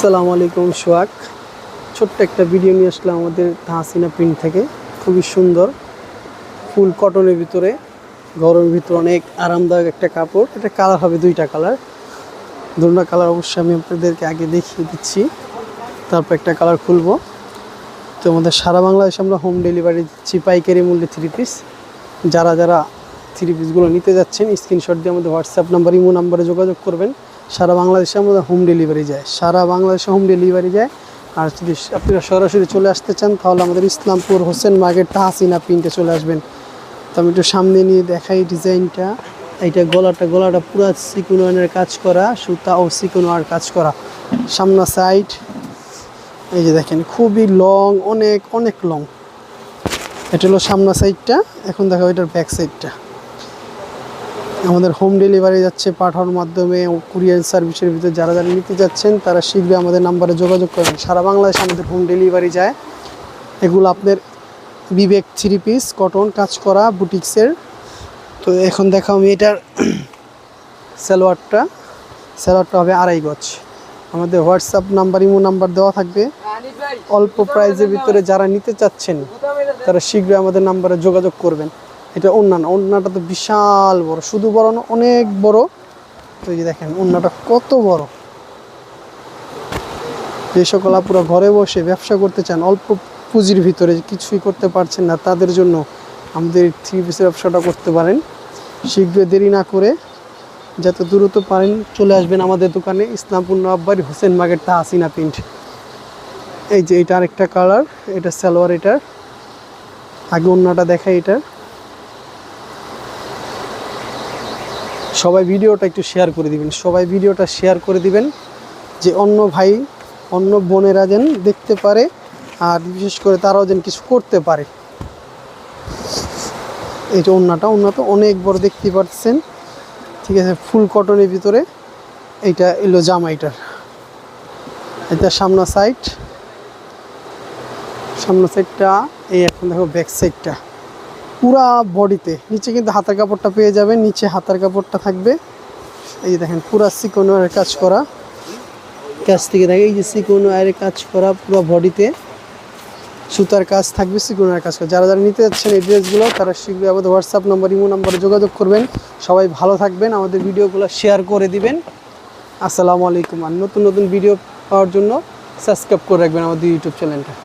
আসসালামু আলাইকুম সোহাগ। ছোট্ট একটা ভিডিও নিয়ে আসলাম আমাদের তাহসিনা প্রিন্ট থেকে। খুবই সুন্দর ফুল কটনের ভিতরে, গরমের ভিতরে অনেক আরামদায়ক একটা কাপড়। এটা কালার হবে দুইটা কালার, দুটো কালার অবশ্যই আমি আপনাদেরকে আগে দেখিয়ে দিচ্ছি, তারপর একটা কালার খুলবো। তো আমাদের সারা বাংলাদেশে আমরা হোম ডেলিভারি দিচ্ছি পাইকারি মূল্যে 3 পিস। যারা 3 পিসগুলো নিতে যাচ্ছেন স্ক্রিনশট দিয়ে আমাদের হোয়াটসঅ্যাপ নাম্বার, ইমো নাম্বারে যোগাযোগ করবেন। সারা বাংলাদেশে আমাদের হোম ডেলিভারি যায়, সারা বাংলাদেশে হোম ডেলিভারি যায়। আর যদি আপনারা সরাসরি চলে আসতে চান তাহলে আমাদের ইসলামপুর হোসেন মার্কেট তাহসিনা প্রিন্টে চলে আসবেন। তো আমি একটু সামনে নিয়ে দেখাই ডিজাইনটা। এইটা গলাটা পুরো সিকুয়েন্সের কাজ করা, সুতা ও সিকুয়েন্সের কাজ করা। সামনা সাইড এই যে দেখেন খুবই লং, অনেক অনেক লং। এটা হলো সামনা সাইডটা। এখন দেখো এটার ব্যাক সাইডটা। আমাদের হোম ডেলিভারি যাচ্ছে পাঠানোর মাধ্যমে, কুরিয়ার সার্ভিসের ভিতরে যারা নিতে যাচ্ছেন তারা শীঘ্রই আমাদের নাম্বারে যোগাযোগ করবেন। সারা বাংলাদেশে আমাদের হোম ডেলিভারি যায়। এগুলো আপনার বিবেক 3 পিস কটন কাজ করা বুটিক্সের। তো এখন দেখো আমি এটার সালোয়ারটা হবে 2.5 গজ। আমাদের হোয়াটসঅ্যাপ নাম্বার, ইমো নাম্বার দেওয়া থাকবে। অল্প প্রাইসের ভিতরে যারা নিতে চাচ্ছেন তারা শীঘ্রই আমাদের নাম্বারে যোগাযোগ করবেন। এটা ওড়নাটা তো বিশাল বড়, শুধু বড় না অনেক বড়। তো এই যে দেখেন ওড়নাটা কত বড়। যে সকল আপুরা ঘরে বসে ব্যবসা করতে চান, অল্প পুঁজির ভিতরে কিছুই করতে পারছেন না, তাদের জন্য আমাদের 3 পিসের ব্যবসাটা করতে পারেন। শীঘ্রই দেরি না করে যত দ্রুত পারেন চলে আসবেন আমাদের দোকানে, ইসলামপুর নবাববাড়ি হোসেন মার্কেট তাহসিনা প্রিন্ট। এই যে এটা আরেকটা কালার, এটা সালোয়ার। এটার আগে ওড়নাটা দেখাই। এটার সবাই ভিডিওটা একটু শেয়ার করে দিবেন, সবাই ভিডিওটা শেয়ার করে দিবেন, যে অন্য ভাই অন্য বোনেরা যেন দেখতে পারে, আর বিশেষ করে তারাও যেন কিছু করতে পারে। এই যে ওড়নাটা অনেক বড় দেখতে পাচ্ছেন, ঠিক আছে, ফুল কটনের ভিতরে। এইটা এলো জামাইটার। এটা সামনা সাইডটা। এই এখন দেখো ব্যাক সাইডটা পুরা বডিতে। নিচে কিন্তু হাতার কাপড়টা পেয়ে যাবেন, নিচে হাতার কাপড়টা থাকবে। এই যে দেখেন পুরা সিকোয়েন্সের কাজ করা, কাছ থেকে দেখে এই যে সিকোয়েন্সের কাজ করা পুরো বডিতে, সুতার কাজ থাকবে, সিকোয়েন্সের কাজ করা। যারা নিতে যাচ্ছেন এই ড্রেসগুলো তারা শীঘ্রই আমাদের হোয়াটসঅ্যাপ নাম্বার, ইমো নাম্বারে যোগাযোগ করবেন। সবাই ভালো থাকবেন, আমাদের ভিডিওগুলো শেয়ার করে দিবেন। আসসালামু আলাইকুম। আর নতুন ভিডিও পাওয়ার জন্য সাবস্ক্রাইব করে রাখবেন আমাদের ইউটিউব চ্যানেলটা।